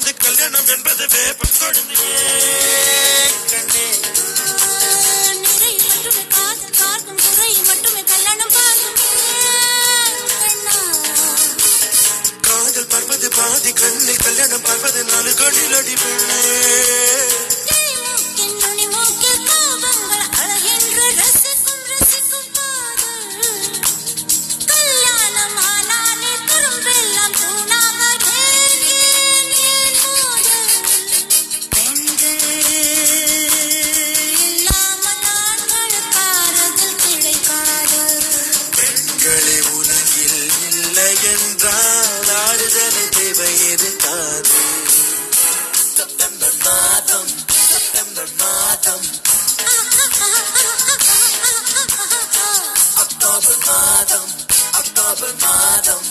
பருவது கல்யாணம் என்பது வேப்பம் கொழுந்தே கண்ணே நிறை மட்டுமே காதல் பார்க்கும் குறை மட்டுமே கல்யாணம் பார்க்கும் காதல் பார்ப்பது பாதி கண்ணில் கல்யாணம் பார்ப்பது 4 கண்ணில் அடி பெண்ணே என்றால் ஆறுதல் தேவை இருக்காது செப்டம்பர் மாதம் அக்டோபர் மாதம்